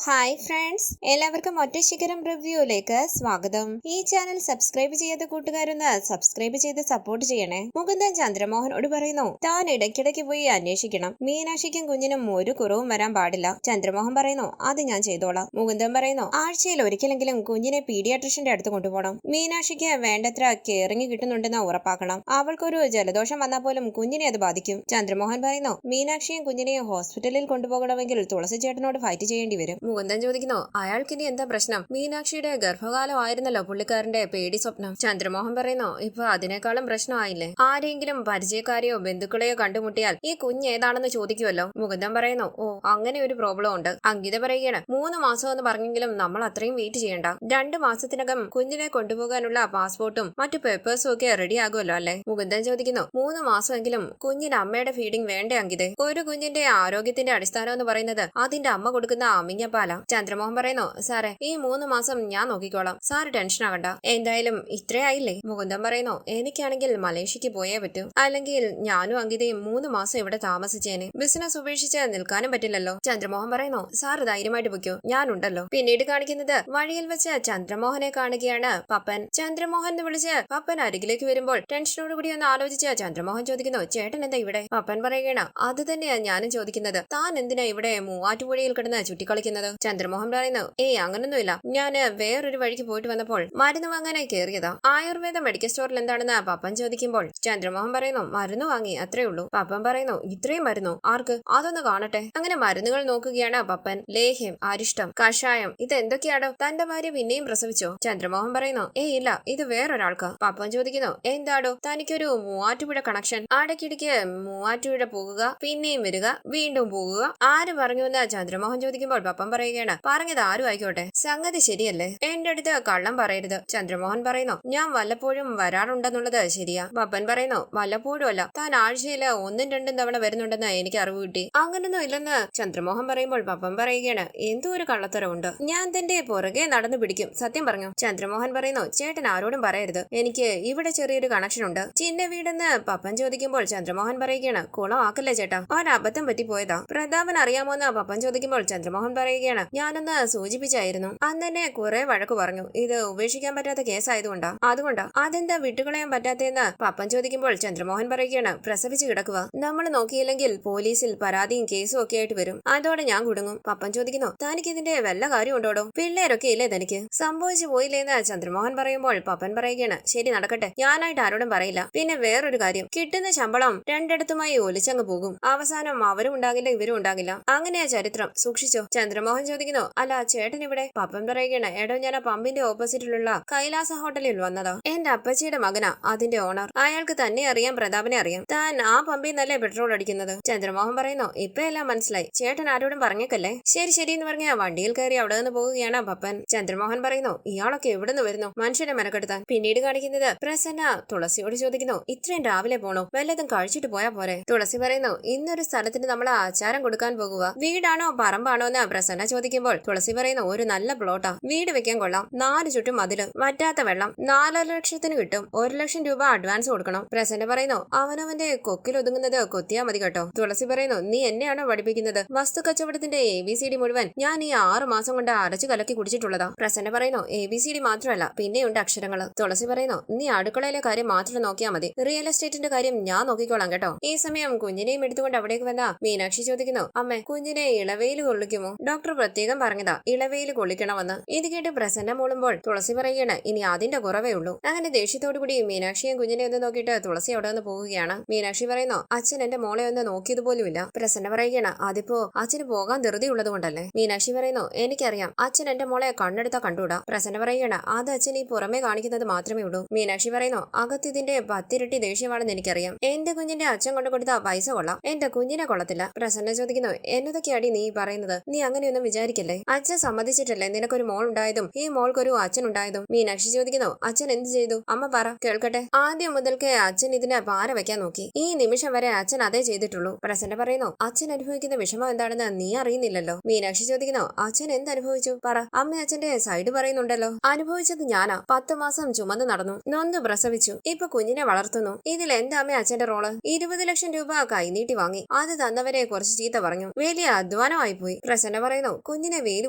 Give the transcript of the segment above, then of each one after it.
Hi friends, എല്ലാവർക്കും ഒറ്റശിഖരം റിവ്യൂയിലേക്ക് സ്വാഗതം. ഈ ചാനൽ സബ്സ്ക്രൈബ് ചെയ്യാത്ത കൂട്ടുകാരൊന്ന് സബ്സ്ക്രൈബ് ചെയ്ത് സപ്പോർട്ട് ചെയ്യണേ. മുകുന്ദൻ ചന്ദ്രമോഹനോട് പറയുന്നു, താൻ ഇടയ്ക്കിടയ്ക്ക് പോയി അന്വേഷിക്കണം. മീനാക്ഷിക്കും കുഞ്ഞിനും ഒരു കുറവും വരാൻ പാടില്ല. ചന്ദ്രമോഹൻ പറയുന്നു, അത് ഞാൻ ചെയ്തോളാം. മുകുന്ദൻ പറയുന്നു, ആഴ്ചയിൽ ഒരിക്കലെങ്കിലും കുഞ്ഞിനെ പീഡിയാട്രിഷ്യന്റെ അടുത്ത് കൊണ്ടുപോകണം. മീനാക്ഷിക്ക് വേണ്ടത്ര കെയറിങ് കിട്ടുന്നുണ്ടെന്ന് ഉറപ്പാക്കണം. അവൾക്കൊരു ജലദോഷം വന്നാൽ പോലും കുഞ്ഞിനെ അത് ബാധിക്കും. ചന്ദ്രമോഹൻ പറയുന്നു, മീനാക്ഷിയും കുഞ്ഞിനെയും ഹോസ്പിറ്റലിൽ കൊണ്ടുപോകണമെങ്കിൽ തുളസി ചേട്ടനോട് ഫൈറ്റ് ചെയ്യേണ്ടി വരും. മുകുന്ദൻ ചോദിക്കുന്നു, അയാൾക്കിനി എന്താ പ്രശ്നം? മീനാക്ഷിയുടെ ഗർഭകാലം ആയിരുന്നല്ലോ പുള്ളിക്കാരന്റെ പേടി സ്വപ്നം. ചന്ദ്രമോഹൻ പറയുന്നു, ഇപ്പൊ അതിനേക്കാളും പ്രശ്നമായില്ലേ? ആരെങ്കിലും പരിചയക്കാരെയോ ബന്ധുക്കളെയോ കണ്ടുമുട്ടിയാൽ ഈ കുഞ്ഞ് ഏതാണെന്ന് ചോദിക്കുമല്ലോ. മുകുന്ദൻ പറയുന്നു, ഓ അങ്ങനെ ഒരു പ്രോബ്ലം ഉണ്ട്. അങ്കിത പറയുകയാണ്, 3 മാസം എന്ന് പറഞ്ഞെങ്കിലും നമ്മൾ അത്രയും വെയിറ്റ് ചെയ്യണ്ട. 2 മാസത്തിനകം കുഞ്ഞിനെ കൊണ്ടുപോകാനുള്ള പാസ്പോർട്ടും മറ്റു പേപ്പേഴ്സും ഒക്കെ റെഡി ആകുമല്ലോ അല്ലേ? മുകുന്ദൻ ചോദിക്കുന്നു, 3 മാസമെങ്കിലും കുഞ്ഞിന് അമ്മയുടെ ഫീഡിംഗ് വേണ്ടേ അങ്കിതേ? ഒരു കുഞ്ഞിന്റെ ആരോഗ്യത്തിന്റെ അടിസ്ഥാനം എന്ന് പറയുന്നത് അതിന്റെ അമ്മ കൊടുക്കുന്ന അമിഞ്ഞ പാല. ചന്ദ്രമോഹൻ പറയുന്നു, സാറേ ഈ 3 മാസം ഞാൻ നോക്കിക്കോളാം, സാറ് ടെൻഷൻ ആകണ്ട. എന്തായാലും ഇത്രയായില്ലേ? മുകുന്ദൻ പറയുന്നു, എനിക്കാണെങ്കിൽ മലേഷ്യക്ക് പോയേ പറ്റൂ, അല്ലെങ്കിൽ ഞാനും അങ്കിതയും 3 മാസം ഇവിടെ താമസിച്ചേനെ. ബിസിനസ് ഉപേക്ഷിച്ച് നിൽക്കാനും പറ്റില്ലല്ലോ. ചന്ദ്രമോഹൻ പറയുന്നു, സാറ് ധൈര്യമായിട്ട് പൊയ്ക്കോ, ഞാനുണ്ടല്ലോ. പിന്നീട് കാണിക്കുന്നത് വഴിയിൽ വെച്ച് ചന്ദ്രമോഹനെ കാണുകയാണ് പപ്പൻ. ചന്ദ്രമോഹൻ എന്ന് വിളിച്ച് പപ്പൻ അരികിലേക്ക് വരുമ്പോൾ ടെൻഷനോട് കൂടി ഒന്ന് ആലോചിച്ച് ചന്ദ്രമോഹൻ ചോദിക്കുന്നു, ചേട്ടൻ എന്താ ഇവിടെ? പപ്പൻ പറയുകയാണ്, അത് തന്നെയാ ഞാനും ചോദിക്കുന്നത്, താൻ എന്തിനാ ഇവിടെ മൂവാറ്റുപുഴയിൽ കിടന്ന് ചുറ്റിക്കളിക്കുന്നത്? ചന്ദ്രമോഹൻ പറയുന്നു, ഏയ് അങ്ങനൊന്നുമില്ല, ഞാന് വേറൊരു വഴിക്ക് പോയിട്ട് വന്നപ്പോൾ മരുന്ന് വാങ്ങാനായി കയറിയതാ. ആയുർവേദ മെഡിക്കൽ സ്റ്റോറിൽ എന്താണെന്ന് പപ്പൻ ചോദിക്കുമ്പോൾ ചന്ദ്രമോഹൻ പറയുന്നു, മരുന്ന് വാങ്ങി, അത്രേ ഉള്ളൂ. പപ്പൻ പറയുന്നു, ഇത്രയും മരുന്നോ? ആർക്ക്? അതൊന്ന് കാണട്ടെ. അങ്ങനെ മരുന്നുകൾ നോക്കുകയാണ് പപ്പൻ. ലേഹ്യം, അരിഷ്ടം, കഷായം, ഇത് എന്തൊക്കെയാടോ? തന്റെ ഭാര്യ പിന്നെയും പ്രസവിച്ചോ? ചന്ദ്രമോഹൻ പറയുന്നു, ഏയ് ഇല്ല, ഇത് വേറൊരാൾക്കാ. പപ്പൻ ചോദിക്കുന്നു, എന്താടോ തനിക്കൊരു മൂവാറ്റുപുഴ കണക്ഷൻ? ആടക്കിടയ്ക്ക് മൂവാറ്റുപുഴ പോകുക, പിന്നെയും വരിക, വീണ്ടും പോകുക, ആര് പറഞ്ഞു എന്ന് ചന്ദ്രമോഹൻ ചോദിക്കുമ്പോൾ പപ്പൻ പറയുകയാണ്, പറഞ്ഞത് ആരും ആയിക്കോട്ടെ, സംഗതി ശരിയല്ലേ? എന്റെ അടുത്ത് കള്ളം പറയരുത്. ചന്ദ്രമോഹൻ പറയുന്നു, ഞാൻ വല്ലപ്പോഴും വരാറുണ്ടെന്നുള്ളത് ശരിയാ. പപ്പൻ പറയുന്നു, വല്ലപ്പോഴും അല്ല, താൻ ആഴ്ചയിൽ 1-2 തവണ വരുന്നുണ്ടെന്ന് എനിക്ക് അറിവ് കിട്ടി. അങ്ങനൊന്നും ഇല്ലെന്ന് ചന്ദ്രമോഹൻ പറയുമ്പോൾ പപ്പൻ പറയുകയാണ്, എന്തോ ഒരു കള്ളത്തരമുണ്ട്, ഞാൻ തന്റെ പുറകെ നടന്നു പിടിക്കും, സത്യം പറഞ്ഞു. ചന്ദ്രമോഹൻ പറയുന്നു, ചേട്ടൻ ആരോടും പറയരുത്, എനിക്ക് ഇവിടെ ചെറിയൊരു കണക്ഷൻ ഉണ്ട്. ചിന്ന വീടെന്ന് പപ്പൻ ചോദിക്കുമ്പോൾ ചന്ദ്രമോഹൻ പറയുകയാണ്, കുളമാക്കല്ലേ ചേട്ടാ, ഒരബദ്ധം പറ്റിപ്പോയതാ. പ്രതാപൻ അറിയാമോന്ന് പപ്പൻ ചോദിക്കുമ്പോൾ ചന്ദ്രമോഹൻ പറയുകയാണ്, ഞാനൊന്ന് സൂചിപ്പിച്ചായിരുന്നു, അന്ന് തന്നെ കുറെ വഴക്ക് പറഞ്ഞു, ഇത് ഉപേക്ഷിക്കാൻ പറ്റാത്ത കേസായതുകൊണ്ടാ. അതുകൊണ്ടാ. അതെന്താ വിട്ടുകളയാൻ പറ്റാത്തതെന്ന് പപ്പൻ ചോദിക്കുമ്പോൾ ചന്ദ്രമോഹൻ പറയുകയാണ്, പ്രസവിച്ച് കിടക്കുക, നമ്മൾ നോക്കിയില്ലെങ്കിൽ പോലീസിൽ പരാതിയും കേസും ഒക്കെ ആയിട്ട് വരും, അതോടെ ഞാൻ കുടുങ്ങും. പപ്പൻ ചോദിക്കുന്നു, തനിക്ക് ഇതിന്റെ വല്ല കാര്യം ഉണ്ടോടോ? പിള്ളേരൊക്കെ ഇല്ലേ തനിക്ക്? സംഭവിച്ചു പോയില്ലേന്ന് ചന്ദ്രമോഹൻ പറയുമ്പോൾ പപ്പൻ പറയുകയാണ്, ശരി നടക്കട്ടെ, ഞാനായിട്ട് ആരോടും പറയില്ല. പിന്നെ വേറൊരു കാര്യം, കിട്ടുന്ന ശമ്പളം 2 ഒലിച്ചങ്ങ് പോകും, അവസാനം അവരും ഉണ്ടാകില്ല ഇവരും ഉണ്ടാകില്ല, അങ്ങനെയാ ചരിത്രം, സൂക്ഷിച്ചോ. ചന്ദ്രമോഹൻ ചോദിക്കുന്നു, അല്ല ചേട്ടൻ ഇവിടെ? പപ്പൻ പറയുകയാണ്, എടോ ഞാൻ ആ പമ്പിന്റെ ഓപ്പോസിറ്റിലുള്ള കൈലാസ ഹോട്ടലിൽ വന്നതാ. എന്റെ അപ്പച്ചിയുടെ മകനാ അതിന്റെ ഓണർ, അയാൾക്ക് തന്നെ അറിയാം, പ്രതാപനെ അറിയാം. താൻ ആ പമ്പിൽ നിന്നല്ലേ പെട്രോൾ അടിക്കുന്നത്? ചന്ദ്രമോഹൻ പറയുന്നു, ഇപ്പൊ എല്ലാം മനസ്സിലായി, ചേട്ടൻ ആരോടും പറഞ്ഞേക്കല്ലേ. ശരി ശരി എന്ന് പറഞ്ഞ വണ്ടിയിൽ കയറി അവിടെ നിന്ന് പോവുകയാണ് പപ്പൻ. ചന്ദ്രമോഹൻ പറയുന്നു, ഇയാളൊക്കെ എവിടെ നിന്ന് വരുന്നു മനുഷ്യനെ മെനക്കെടുത്താൻ? പിന്നീട് കാണിക്കുന്നത് പ്രസന്ന തുളസിയോട് ചോദിക്കുന്നു, ഇത്രയും രാവിലെ പോണോ? വല്ലതും കഴിച്ചിട്ട് പോയാ പോരെ? തുളസി പറയുന്നു, ഇന്നൊരു സ്ഥലത്തിന് നമ്മൾ ആചാരം കൊടുക്കാൻ പോകുക, വീടാണോ പറമ്പാണോ എന്ന് പ്രസന്ന ചോദിക്കുമ്പോൾ തുളസി പറയുന്നു, ഒരു നല്ല പ്ലോട്ടാ, വീട് വെക്കാൻ കൊള്ളാം, 4 ചുറ്റും മതില്, വറ്റാത്ത വെള്ളം, 4 ലക്ഷത്തിന് കിട്ടും, 1 ലക്ഷം രൂപ അഡ്വാൻസ് കൊടുക്കണം. പ്രസന്ന പറയുന്നു, അവനവന്റെ കൊക്കിൽ ഒതുങ്ങുന്നത് കൊത്തിയാ മതി കേട്ടോ. തുളസി പറയുന്നു, നീ എന്നെയാണോ പഠിപ്പിക്കുന്നത്? വസ്തു കച്ചവടത്തിന്റെ ABCD മുഴുവൻ ഞാൻ ഈ 6 മാസം കൊണ്ട് അരച്ചു കലക്കി കുടിച്ചിട്ടുള്ളതാ. പ്രസന്ന പറയുന്നു, ABCD മാത്രമല്ല പിന്നെയുണ്ട് അക്ഷരങ്ങള്. തുളസി പറയുന്നു, നീ അടുക്കളയിലെ കാര്യം മാത്രം നോക്കിയാൽ മതി, റിയൽ എസ്റ്റേറ്റിന്റെ കാര്യം ഞാൻ നോക്കിക്കോളാം കേട്ടോ. ഈ സമയം കുഞ്ഞിനെയും എടുത്തുകൊണ്ട് അവിടേക്ക് വന്ന മീനാക്ഷി ചോദിക്കുന്നു, അമ്മേ കുഞ്ഞിനെ ഇളവയിൽ കൊള്ളിക്കുമോ? ഡോക്ടർ പ്രത്യേകം പറഞ്ഞതാ ഇളവയിൽ കൊള്ളിക്കണമെന്ന്. ഇത് കേട്ട് പ്രസന്ന മൂളുമ്പോൾ തുളസി പറയുകയാണ്, ഇനി അതിന്റെ കുറവേ ഉള്ളൂ. അങ്ങനെ ദേഷ്യത്തോടു കൂടി മീനാക്ഷിയും കുഞ്ഞിനെ ഒന്ന് നോക്കിയിട്ട് തുളസി അവിടെ നിന്ന് പോവുകയാണ്. മീനാക്ഷി പറയുന്നു, അച്ഛൻ എന്റെ മോളെ ഒന്ന് നോക്കിയത് പോലുമില്ല. പ്രസന്ന പറയുകയാണ്, അതിപ്പോ അച്ഛന് പോകാൻ ധൃതി ഉള്ളത് കൊണ്ടല്ലേ? മീനാക്ഷി പറയുന്നു, എനിക്കറിയാം, അച്ഛൻ എന്റെ മോളെ കണ്ണെടുത്താ കണ്ടുകൂടാ. പ്രസന്ന പറയുകയാണ്, അത് അച്ഛൻ ഈ പുറമെ കാണിക്കുന്നത് മാത്രമേ ഉള്ളൂ. മീനാക്ഷി പറയുന്നു, അകത്ത് ഇതിന്റെ 10 ഇരട്ടി ദേഷ്യമാണെന്ന് എനിക്കറിയാം. എന്റെ കുഞ്ഞിന്റെ അച്ഛൻ കൊണ്ടു കൊടുത്ത പൈസ കൊള്ളാം, എന്റെ കുഞ്ഞിനെ കൊള്ളത്തില്ല. പ്രസന്ന ചോദിക്കുന്നു, എന്നതൊക്കെയാടി നീ പറയുന്നത്? നീ അങ്ങനെയൊന്നും വിചാരിക്കല്ലേ, അച്ഛൻ സമ്മതിച്ചിട്ടല്ലേ നിനക്കൊരു മോൾ ഉണ്ടായതും ഈ മോൾക്കൊരു അച്ഛൻ ഉണ്ടായതും? മീനാക്ഷി ചോദിക്കുന്നു, അച്ഛൻ എന്ത് ചെയ്തു? അമ്മ പറ കേൾക്കട്ടെ. ആദ്യം മുതൽക്ക് അച്ഛൻ ഇതിനെ പാര വെക്കാൻ നോക്കി, ഈ നിമിഷം വരെ അച്ഛൻ അതേ ചെയ്തിട്ടുള്ളൂ. പ്രസന്ന പറയുന്നു, അച്ഛൻ അനുഭവിക്കുന്ന വിഷമം എന്താണെന്ന് നീ അറിയുന്നില്ലല്ലോ. മീനാക്ഷി ചോദിക്കുന്നു, അച്ഛൻ എന്തനുഭവിച്ചു പറ. അമ്മ അച്ഛന്റെ സൈഡ് പറയുന്നുണ്ടല്ലോ. അനുഭവിച്ചത് ഞാനാ. 10 മാസം ചുമന്ന് നടന്നു, നൊന്ത് പ്രസവിച്ചു, ഇപ്പൊ കുഞ്ഞിനെ വളർത്തുന്നു. ഇതിൽ എന്താ അമ്മ അച്ഛന്റെ റോള്? 20 ലക്ഷം രൂപ കൈനീട്ടി വാങ്ങി, അത് തന്നവരെ കുറച്ച് ചീത്ത പറഞ്ഞു, വലിയ അധ്വാനമായി പോയി. പ്രസന്ന പറയുന്നു, പറയുന്നു കുഞ്ഞിനെ വെയിൽ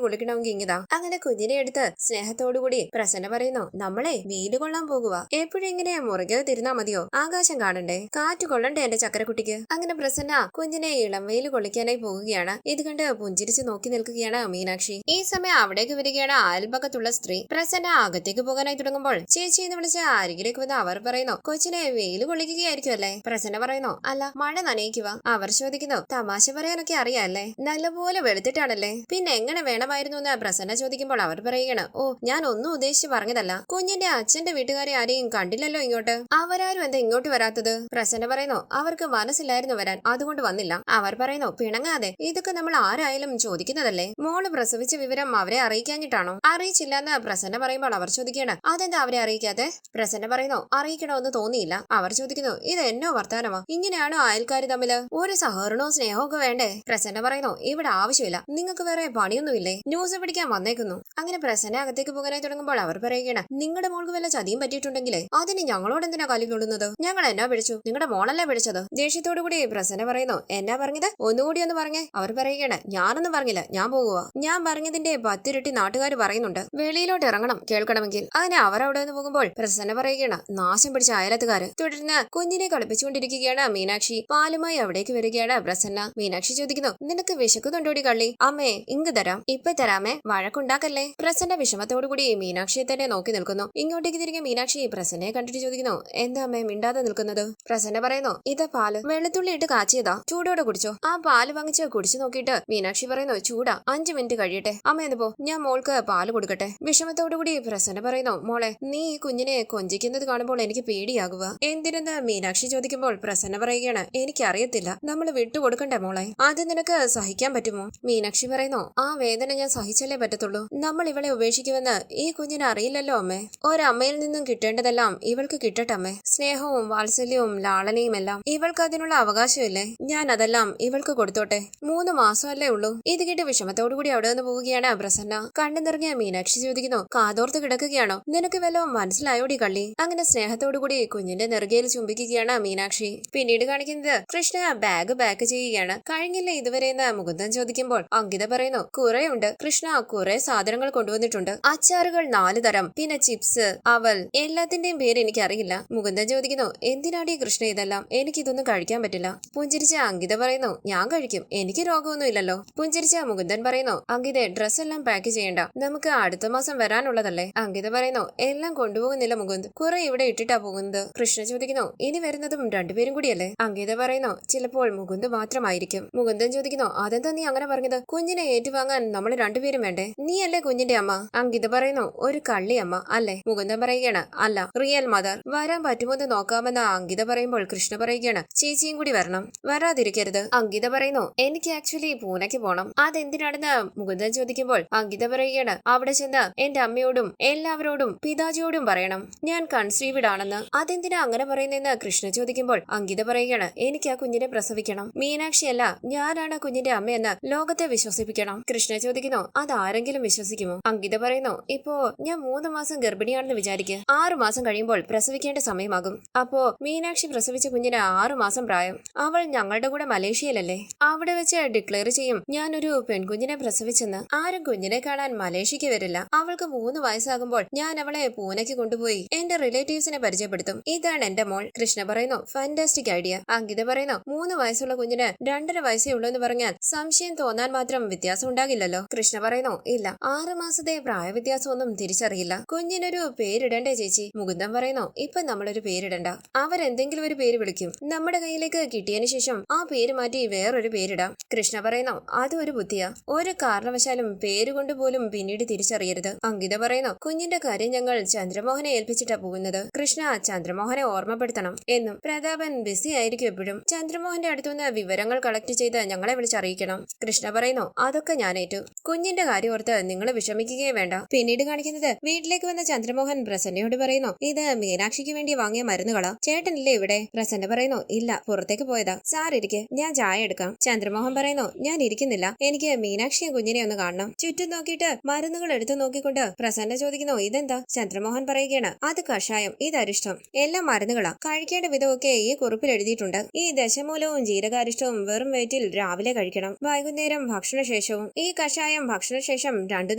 കൊള്ളിക്കണമെങ്കിൽ ഇങ്ങിതാ. അങ്ങനെ കുഞ്ഞിനെ എടുത്ത് സ്നേഹത്തോടുകൂടി പ്രസന്ന പറയുന്നു നമ്മളെ വെയിൽ കൊള്ളാൻ പോകുക. എപ്പോഴും ഇങ്ങനെ മുറുകെ തിരുന്നാ മതിയോ? ആകാശം കാണണ്ടേ, കാറ്റ് കൊള്ളണ്ടേ എന്റെ ചക്കരക്കുട്ടിക്ക്. അങ്ങനെ പ്രസന്ന കുഞ്ഞിനെ ഇളം വെയിൽ കൊള്ളിക്കാനായി പോകുകയാണ്. ഇത് കണ്ട് പുഞ്ചിരിച്ച് നോക്കി നിൽക്കുകയാണ് മീനാക്ഷി. ഈ സമയം അവിടേക്ക് വരികയാണ് അയൽപക്കത്തുള്ള സ്ത്രീ. പ്രസന്ന അകത്തേക്ക് പോകാനായി തുടങ്ങുമ്പോൾ ചേച്ചി എന്ന് വിളിച്ച് അരികിലേക്ക് വന്ന് അവർ പറയുന്നു കൊച്ചിനെ വെയിൽ കൊള്ളിക്കുകയായിരിക്കും അല്ലേ? പ്രസന്ന പറയുന്നു അല്ല, മഴ നനയിക്കുക. അവർ ചോദിക്കുന്നു തമാശ പറയാനൊക്കെ അറിയാല്ലേ, നല്ലപോലെ വെളുത്തിട്ടാണല്ലേ, പിന്നെ എങ്ങനെ വേണമായിരുന്നു എന്ന് പ്രസന്ന ചോദിക്കുമ്പോൾ അവർ പറയുകയാണ് ഓ, ഞാൻ ഒന്നും ഉദ്ദേശിച്ച് പറഞ്ഞതല്ല. കുഞ്ഞിന്റെ അച്ഛന്റെ വീട്ടുകാരെ ആരെയും കണ്ടില്ലല്ലോ ഇങ്ങോട്ട്. അവരാരും എന്താ ഇങ്ങോട്ട് വരാത്തത്? പ്രസന്ന പറയുന്നു അവർക്ക് മനസ്സിലായിരുന്നു വരാൻ, അതുകൊണ്ട് വന്നില്ല. അവർ പറയുന്നു പിണങ്ങാതെ, ഇതൊക്കെ നമ്മൾ ആരായാലും ചോദിക്കുന്നതല്ലേ. മോള് പ്രസവിച്ച വിവരം അവരെ അറിയിക്കാഞ്ഞിട്ടാണോ? അറിയിച്ചില്ലെന്ന് പ്രസന്ന പറയുമ്പോൾ അവർ ചോദിക്കുകയാണ് അതെന്താ അവരെ അറിയിക്കാതെ? പ്രസന്ന പറയുന്നു അറിയിക്കണമെന്ന് തോന്നിയില്ല. അവർ ചോദിക്കുന്നു ഇത് എന്നോ വർത്താനമാ? ഇങ്ങനെയാണോ അയൽക്കാർ തമ്മില്? ഒരു സഹകരണവും സ്നേഹവും ഒക്കെ വേണ്ടേ? പ്രസന്ന പറയുന്നു ഇവിടെ ആവശ്യമില്ല, നിങ്ങൾക്ക് വേറെ പണിയൊന്നുമില്ലേ? ന്യൂസ് പിടിക്കാൻ വന്നേക്കുന്നു. അങ്ങനെ പ്രസന്ന അകത്തേക്ക് പോകാനായി തുടങ്ങുമ്പോൾ അവർ പറയുകയാണ് നിങ്ങളുടെ മോൾക്ക് വല്ല ചതിയും പറ്റിയിട്ടുണ്ടെങ്കിലേ അതിന് ഞങ്ങളോട് എന്തിനാ കലി കൊള്ളുന്നത്? ഞങ്ങൾ എന്നാ പിടിച്ചു? നിങ്ങളുടെ മോളല്ലേ പിടിച്ചത്? ദേഷ്യത്തോടു കൂടി പ്രസന്ന പറയുന്നു എന്നാ പറഞ്ഞത്? ഒന്നുകൂടി ഒന്ന് പറഞ്ഞേ. അവർ പറയുകയാണ് ഞാനൊന്നും പറഞ്ഞില്ല, ഞാൻ പോകുക. ഞാൻ പറഞ്ഞതിന്റെ 10 ഇരട്ടി നാട്ടുകാർ പറയുന്നുണ്ട്, വെളിയിലോട്ട് ഇറങ്ങണം കേൾക്കണമെങ്കിൽ. അങ്ങനെ അവർ അവിടെ നിന്ന് പോകുമ്പോൾ പ്രസന്ന പറയുകയാണ് നാശം പിടിച്ച അയലത്തുകാര്. തുടർന്ന് കുഞ്ഞിനെ കളിപ്പിച്ചുകൊണ്ടിരിക്കുകയാണ് മീനാക്ഷി. പാലുമായി അവിടേക്ക് വരികയാണ് പ്രസന്ന. മീനാക്ഷി ചോദിക്കുന്നു നിനക്ക് വിശക്കുന്നുണ്ടോടി കള്ളി? അമ്മേ ഇങ്ങ് തരാം. ഇപ്പൊ തരാമേ, വഴക്കുണ്ടാക്കല്ലേ. പ്രസന്ന വിഷമത്തോടുകൂടി മീനാക്ഷിയെ തന്നെ നോക്കി നിൽക്കുന്നു. ഇങ്ങോട്ടേക്ക് തിരികെ മീനാക്ഷി പ്രസന്നയെ കണ്ടിട്ട് ചോദിക്കുന്നു എന്താ അമ്മേ മിണ്ടാതെ നിൽക്കുന്നത്? പ്രസന്ന പറയുന്നു ഇത് പാല് വെളുത്തുള്ളി ഇട്ട് കാച്ചിയതാ, ചൂടോടെ കുടിച്ചോ. ആ പാല് വാങ്ങിച്ച് കുടിച്ചു നോക്കിയിട്ട് മീനാക്ഷി പറയുന്നു ചൂടാ, 5 മിനിറ്റ് കഴിയട്ടെ. അമ്മ എന്ന് പോ, ഞാൻ മോൾക്ക് പാല് കൊടുക്കട്ടെ. വിഷമത്തോടുകൂടി പ്രസന്ന പറയുന്നു മോളെ നീ ഈ കുഞ്ഞിനെ കൊഞ്ചിക്കുന്നത് കാണുമ്പോൾ എനിക്ക് പേടിയാകുക. എന്തിനെന്ന് മീനാക്ഷി ചോദിക്കുമ്പോൾ പ്രസന്ന പറയുകയാണ് എനിക്കറിയത്തില്ല, നമ്മൾ വിട്ടുകൊടുക്കണ്ടേ മോളെ? അത് നിനക്ക് സഹിക്കാൻ പറ്റുമോ? മീനാക്ഷി പറയുന്നു ആ വേദന ഞാൻ സഹിച്ചല്ലേ പറ്റത്തുള്ളൂ. നമ്മൾ ഇവളെ ഉപേക്ഷിക്കുമെന്ന് ഈ കുഞ്ഞിനെ അറിയില്ലല്ലോ അമ്മേ. ഒരമ്മയിൽ നിന്നും കിട്ടേണ്ടതെല്ലാം ഇവൾക്ക് കിട്ടട്ടെ അമ്മേ. സ്നേഹവും വാത്സല്യവും ലാളനയും എല്ലാം ഇവൾക്ക് അതിനുള്ള അവകാശമില്ലേ? ഞാൻ അതെല്ലാം ഇവൾക്ക് കൊടുത്തോട്ടെ. 3 മാസമല്ലേ ഉള്ളൂ. ഇത് കേട്ട് വിഷമത്തോടുകൂടി അവിടെ നിന്ന് പോവുകയാണ് പ്രസന്ന. കണ്ണു നിറങ്ങിയ മീനാക്ഷി ചോദിക്കുന്നു കാതോർത്ത് കിടക്കുകയാണോ? നിനക്ക് വല്ലതും മനസ്സിലായോടി കള്ളി? അങ്ങനെ സ്നേഹത്തോടുകൂടി കുഞ്ഞിന്റെ നെറുകയിൽ ചുംബിക്കുകയാണ് മീനാക്ഷി. പിന്നീട് കാണിക്കുന്നത് കൃഷ്ണ ബാഗ് പാക്ക് ചെയ്യുകയാണ്. കഴിഞ്ഞില്ല ഇതുവരെ എന്ന് മുകുന്ദൻ ചോദിക്കുമ്പോൾ അങ്കിത പറയുന്നു കുറെയുണ്ട് കൃഷ്ണ, കുറെ സാധനങ്ങൾ കൊണ്ടുവന്നിട്ടുണ്ട്. അച്ചാറുകൾ 4 തരം, പിന്നെ ചിപ്സ്, അവൽ, എല്ലാത്തിന്റെയും പേര് എനിക്കറിയില്ല. മുകുന്ദൻ ചോദിക്കുന്നു എന്തിനാടി കൃഷ്ണ ഇതെല്ലാം? എനിക്കിതൊന്നും കഴിക്കാൻ പറ്റില്ല. പുഞ്ചിരിച്ച അങ്കിത പറയുന്നു ഞാൻ കഴിക്കും, എനിക്ക് രോഗമൊന്നും ഇല്ലല്ലോ. പുഞ്ചിരിച്ച മുകുന്ദൻ പറയുന്നു അങ്കിത ഡ്രസ് എല്ലാം പാക്ക് ചെയ്യണ്ട, നമുക്ക് അടുത്ത മാസം വരാനുള്ളതല്ലേ. അങ്കിത പറയുന്നു എല്ലാം കൊണ്ടുപോകുന്നില്ല മുകുന്ദ്, കുറെ ഇവിടെ ഇട്ടിട്ടാ പോകുന്നത്. കൃഷ്ണ ചോദിക്കുന്നു ഇനി വരുന്നതും 2 പേരും കൂടിയല്ലേ? അങ്കിത പറയുന്നു ചിലപ്പോൾ മുകുന്ദ് മാത്രമായിരിക്കും. മുകുന്ദൻ ചോദിക്കുന്നു അതെന്താ നീ അങ്ങനെ പറഞ്ഞത്? കുഞ്ഞിനെ ഏറ്റുവാങ്ങാൻ നമ്മൾ 2 പേരും വേണ്ടേ? നീ അല്ലേ കുഞ്ഞിന്റെ അമ്മ? അങ്കിത പറയുന്നു ഒരു കള്ളി അമ്മ അല്ലേ? മുകുന്ദൻ പറയുകയാണ് അല്ല, റിയൽ മദർ. വരാൻ പറ്റുമോന്ന് നോക്കാമെന്ന് അങ്കിത പറയുമ്പോൾ കൃഷ്ണ പറയുകയാണ് ചേച്ചിയും കൂടി വരണം, വരാതിരിക്കരുത്. അങ്കിത പറയുന്നു എനിക്ക് ആക്ച്വലി പൂനെക്ക് പോണം. അതെന്തിനാണെന്ന് മുകുന്ദൻ ചോദിക്കുമ്പോൾ അങ്കിത പറയുകയാണ് അവിടെ ചെന്ന് എന്റെ അമ്മയോടും എല്ലാവരോടും പിതാജിയോടും പറയണം ഞാൻ കൺസീവ്ഡ് ആണെന്ന്. അതെന്തിനാ അങ്ങനെ പറയുന്നതെന്ന് കൃഷ്ണ ചോദിക്കുമ്പോൾ അങ്കിത പറയുകയാണ് എനിക്ക് ആ കുഞ്ഞിനെ പ്രസവിക്കണം. മീനാക്ഷിയല്ല ഞാനാണ് കുഞ്ഞിന്റെ അമ്മയെന്ന് ലോകത്തെ വിശ്വസിപ്പിക്കണം. കൃഷ്ണ ചോദിക്കുന്നു അതാരെങ്കിലും വിശ്വസിക്കുമോ? അങ്കിത പറയുന്നു ഇപ്പോ ഞാൻ 3 മാസം ഗർഭിണിയാണെന്ന് വിചാരിക്കുക, 6 മാസം കഴിയുമ്പോൾ പ്രസവിക്കേണ്ട സമയമാകും. അപ്പോ മീനാക്ഷി പ്രസവിച്ച കുഞ്ഞിന് 6 മാസം പ്രായം. അവൾ ഞങ്ങളുടെ കൂടെ മലേഷ്യയിലല്ലേ, അവിടെ വെച്ച് ഡിക്ലെയർ ചെയ്യും ഞാനൊരു പെൺകുഞ്ഞിനെ പ്രസവിച്ചെന്ന്. ആരും കുഞ്ഞിനെ കാണാൻ മലേഷ്യക്ക് വരില്ല. അവൾക്ക് 3 വയസ്സാകുമ്പോൾ ഞാൻ അവളെ പൂനെക്ക് കൊണ്ടുപോയി എന്റെ റിലേറ്റീവ്സിനെ പരിചയപ്പെടുത്തും. ഇതാണ് എന്റെ മോൾ. കൃഷ്ണ പറയുന്നു ഫാന്റാസ്റ്റിക് ഐഡിയ. അങ്കിത പറയുന്നു 3 വയസ്സുള്ള കുഞ്ഞിന് 2.5 വയസ്സേ ഉള്ളൂ എന്ന് പറഞ്ഞാൽ സംശയം തോന്നാൻ മാത്രം വ്യത്യാസം ഉണ്ടാകില്ലല്ലോ. കൃഷ്ണ പറയുന്നു ഇല്ല, 6 മാസത്തെ പ്രായ വ്യത്യാസമൊന്നും തിരിച്ചറിയില്ല. കുഞ്ഞിനൊരു പേരിടണ്ടേ ചേച്ചി? മുകുന്ദൻ പറയുന്നു ഇപ്പൊ നമ്മളൊരു പേരിടണ്ട, അവരെന്തെങ്കിലും ഒരു പേര് വിളിക്കും. നമ്മുടെ കയ്യിലേക്ക് കിട്ടിയതിനു ശേഷം ആ പേര് മാറ്റി വേറൊരു പേരിടാം. കൃഷ്ണ പറയുന്നു അത് ഒരു ബുദ്ധിയാ, ഒരു കാരണവശാലും പേരുകൊണ്ട് പോലും പിന്നീട് തിരിച്ചറിയരുത്. അങ്കിത പറയുന്നു കുഞ്ഞിന്റെ കാര്യം ഞങ്ങൾ ചന്ദ്രമോഹനെ ഏൽപ്പിച്ചിട്ടാ പോകുന്നത്. കൃഷ്ണ ചന്ദ്രമോഹനെ ഓർമ്മപ്പെടുത്തണം എന്നും. പ്രതാപൻ ബിസി ആയിരിക്കും എപ്പോഴും. ചന്ദ്രമോഹന്റെ അടുത്തുനിന്ന് വിവരങ്ങൾ കളക്ട് ചെയ്ത് ഞങ്ങളെ വിളിച്ചറിയിക്കണം. കൃഷ്ണ പറയുന്നു അതൊക്കെ ഞാൻ ഏറ്റു. കുഞ്ഞിന്റെ കാര്യം ഓർത്ത് നിങ്ങൾ വിഷമിക്കുകയേ വേണ്ട. പിന്നീട് കാണിക്കുന്നത് വീട്ടിലേക്ക് വന്ന ചന്ദ്രമോഹൻ പ്രസന്നയോട് പറയുന്നു ഇത് മീനാക്ഷിക്ക് വേണ്ടി വാങ്ങിയ മരുന്നുകളാ, ചേട്ടനില്ലേ ഇവിടെ? പ്രസന്ന പറയുന്നു ഇല്ല, പുറത്തേക്ക് പോയതാ. സാറിരിക്കെ, ഞാൻ ചായ എടുക്കാം. ചന്ദ്രമോഹൻ പറയുന്നു ഞാൻ ഇരിക്കുന്നില്ല, എനിക്ക് മീനാക്ഷിയെ കുഞ്ഞിനെ ഒന്ന് കാണണം. ചുറ്റും നോക്കിയിട്ട് മരുന്നുകൾ എടുത്തു നോക്കിക്കൊണ്ട് പ്രസന്ന ചോദിക്കുന്നു ഇതെന്താ? ചന്ദ്രമോഹൻ പറയുകയാണ് അത് കഷായം, ഇത് അരിഷ്ടം, എല്ലാം മരുന്നുകളാ. കഴിക്കേണ്ട വിധമൊക്കെ ഈ കുറിപ്പിൽ എഴുതിയിട്ടുണ്ട്. ഈ ദശമൂലവും ജീരകാരിഷ്ടവും വെറും വയറ്റിൽ രാവിലെ കഴിക്കണം. വൈകുന്നേരം ഭക്ഷണശേഷം ശേഷവും. ഈ കഷായം ഭക്ഷണശേഷം 2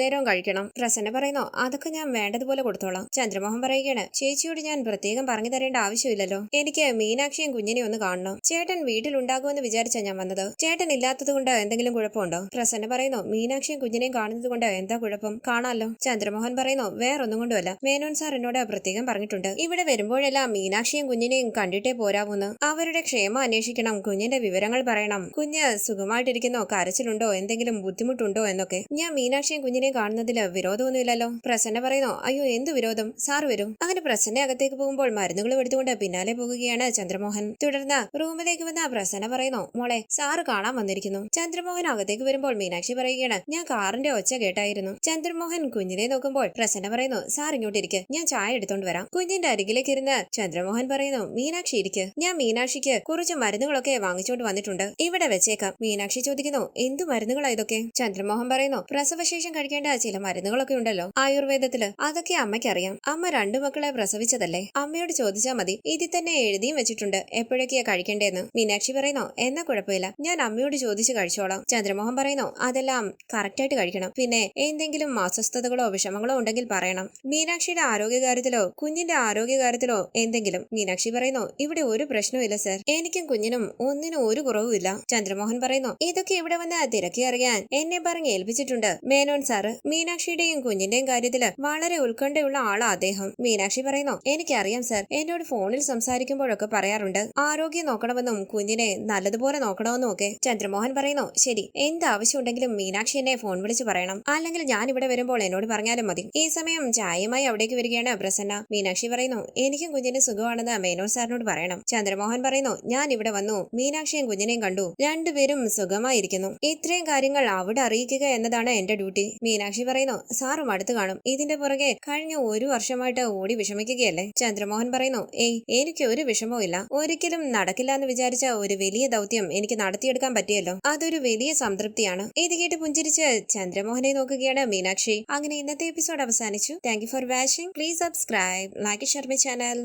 നേരവും കഴിക്കണം. പ്രസന്ന പറയുന്നു, അതൊക്കെ ഞാൻ വേണ്ടതുപോലെ കൊടുത്തോളാം. ചന്ദ്രമോഹൻ പറയുകയാണ്, ചേച്ചിയോട് ഞാൻ പ്രത്യേകം പറഞ്ഞു തരേണ്ട ആവശ്യമില്ലല്ലോ. എനിക്ക് മീനാക്ഷിയും കുഞ്ഞിനെയും ഒന്ന് കാണണം. ചേട്ടൻ വീട്ടിലുണ്ടാകുമെന്ന് വിചാരിച്ചാ ഞാൻ വന്നത്. ചേട്ടൻ ഇല്ലാത്തത് കൊണ്ട് എന്തെങ്കിലും കുഴപ്പമുണ്ടോ? പ്രസന്ന പറയുന്നു, മീനാക്ഷിയും കുഞ്ഞിനെയും കാണുന്നത് കൊണ്ട് എന്താ കുഴപ്പം? കാണാലോ. ചന്ദ്രമോഹൻ പറയുന്നു, വേറൊന്നും കൊണ്ടുമല്ല. മേനോൻ സാർ എന്നോട് പ്രത്യേകം പറഞ്ഞിട്ടുണ്ട്, ഇവിടെ വരുമ്പോഴെല്ലാം മീനാക്ഷിയും കുഞ്ഞിനെയും കണ്ടിട്ടേ പോരാവൂന്ന്. അവരുടെ ക്ഷേമം അന്വേഷിക്കണം, കുഞ്ഞിന്റെ വിവരങ്ങൾ പറയണം. കുഞ്ഞ് സുഖമായിട്ടിരിക്കുന്നോ, കരച്ചിലുണ്ടോ, എന്തെങ്കിലും ബുദ്ധിമുട്ടുണ്ടോ എന്നൊക്കെ. ഞാൻ മീനാക്ഷിയും കുഞ്ഞിനെയും കാണുന്നതിൽ വിരോധമൊന്നുമില്ലല്ലോ. പ്രസന്ന പറയുന്നു, അയ്യോ എന്ത് വിരോധം, സാർ വരും. അങ്ങനെ പ്രസന്ന അകത്തേക്ക് പോകുമ്പോൾ മരുന്നുകളും എടുത്തുകൊണ്ട് പിന്നാലെ പോകുകയാണ് ചന്ദ്രമോഹൻ. തുടർന്ന് റൂമിലേക്ക് വന്ന പ്രസന്ന പറയുന്നു, മോളെ സാറ് കാണാൻ വന്നിരിക്കുന്നു. ചന്ദ്രമോഹൻ അകത്തേക്ക് വരുമ്പോൾ മീനാക്ഷി പറയുകയാണ്, ഞാൻ കാറിന്റെ ഒച്ച കേട്ടായിരുന്നു. ചന്ദ്രമോഹൻ കുഞ്ഞിനെ നോക്കുമ്പോൾ പ്രസന്ന പറയുന്നു, സാർ ഇങ്ങോട്ടിരിക്ക്, ഞാൻ ചായ എടുത്തോണ്ട് വരാം. കുഞ്ഞിന്റെ അരികിലേക്ക് ഇരുന്ന് ചന്ദ്രമോഹൻ പറയുന്നു, മീനാക്ഷി ഇരിക്ക്, ഞാൻ മീനാക്ഷിക്ക് കുറച്ച് മരുന്നുകളൊക്കെ വാങ്ങിച്ചോണ്ട് വന്നിട്ടുണ്ട്, ഇവിടെ വെച്ചേക്കാം. മീനാക്ഷി ചോദിക്കുന്നു, എന്തു മരുന്നുകളാ ഇതൊക്കെ? ചന്ദ്രമോഹൻ പറയുന്നു, പ്രസവശേഷം കഴിക്കേണ്ട ചില മരുന്നുകളൊക്കെ ഉണ്ടല്ലോ ആയുർവേദത്തില്, അതൊക്കെ അമ്മയ്ക്കറിയാം. അമ്മ 2 മക്കളെ പ്രസവിച്ചതല്ലേ, അമ്മയോട് ചോദിച്ചാ മതി. ഇതിൽ തന്നെ എഴുതിയും വെച്ചിട്ടുണ്ട് എപ്പോഴൊക്കെയാ കഴിക്കേണ്ടതെന്ന്. മീനാക്ഷി പറയുന്നു, എന്നാ കുഴപ്പമില്ല, ഞാൻ അമ്മയോട് ചോദിച്ചു കഴിച്ചോളാം. ചന്ദ്രമോഹൻ പറയുന്നു, അതെല്ലാം കറക്റ്റായിട്ട് കഴിക്കണം. പിന്നെ എന്തെങ്കിലും അസ്വസ്ഥതകളോ വിഷമങ്ങളോ ഉണ്ടെങ്കിൽ പറയണം. മീനാക്ഷിയുടെ ആരോഗ്യകാര്യത്തിലോ കുഞ്ഞിന്റെ ആരോഗ്യകാര്യത്തിലോ എന്തെങ്കിലും. മീനാക്ഷി പറയുന്നു, ഇവിടെ ഒരു പ്രശ്നവുമില്ല സർ, എനിക്കും കുഞ്ഞിനും ഒന്നിനും ഒരു കുറവുമില്ല. ചന്ദ്രമോഹൻ പറയുന്നു, ഇതൊക്കെ ഇവിടെ വന്ന് തിരക്കി അറിയാൻ എന്നെ പറഞ്ഞ് ഏൽപ്പിച്ചിട്ടുണ്ട് മേനോൻ സാറ്. മീനാക്ഷിയുടെയും കുഞ്ഞിന്റെയും കാര്യത്തില് വളരെ ഉത്കണ്ഠയുള്ള ആളാ അദ്ദേഹം. മീനാക്ഷി പറയുന്നു, എനിക്കറിയാം സർ, എന്നോട് ഫോണിൽ സംസാരിക്കുമ്പോഴൊക്കെ പറയാറുണ്ട് ആരോഗ്യം നോക്കണമെന്നും കുഞ്ഞിനെ നല്ലതുപോലെ നോക്കണമെന്നും ഒക്കെ. ചന്ദ്രമോഹൻ പറയുന്നു, ശരി, എന്താവശ്യം ഉണ്ടെങ്കിലും മീനാക്ഷി എന്നെ ഫോൺ വിളിച്ച് പറയണം, അല്ലെങ്കിൽ ഞാൻ ഇവിടെ വരുമ്പോൾ എന്നോട് പറഞ്ഞാലും മതി. ഈ സമയം ചായയുമായി അവിടേക്ക് വരികയാണ് പ്രസന്ന. മീനാക്ഷി പറയുന്നു, എനിക്കും കുഞ്ഞിന് സുഖമാണെന്ന് മേനോൻ സാറിനോട് പറയണം. ചന്ദ്രമോഹൻ പറയുന്നു, ഞാൻ ഇവിടെ വന്നു, മീനാക്ഷിയും കുഞ്ഞിനെയും കണ്ടു, 2 പേരും സുഖമായിരിക്കുന്നു. ഇത്രയും കാര്യങ്ങൾ അവിടെ അറിയിക്കുക എന്നതാണ് എന്റെ ഡ്യൂട്ടി. മീനാക്ഷി പറയുന്നു, സാറും അടുത്ത് കാണും, ഇതിന്റെ പുറകെ കഴിഞ്ഞ 1 വർഷമായിട്ട് ഓടി വിഷമിക്കുകയല്ലേ. ചന്ദ്രമോഹൻ പറയുന്നു, ഏയ് എനിക്ക് ഒരു വിഷമവും ഇല്ല. ഒരിക്കലും നടക്കില്ല എന്ന് വിചാരിച്ച ഒരു വലിയ ദൗത്യം എനിക്ക് നടത്തിയെടുക്കാൻ പറ്റിയല്ലോ, അതൊരു വലിയ സംതൃപ്തിയാണ്. ഇത് കേട്ട് പുഞ്ചിരിച്ച് ചന്ദ്രമോഹനെ നോക്കുകയാണ് മീനാക്ഷി. അങ്ങനെ ഇന്നത്തെ എപ്പിസോഡ് അവസാനിച്ചു. Thank you for watching. Please subscribe, like, share my channel.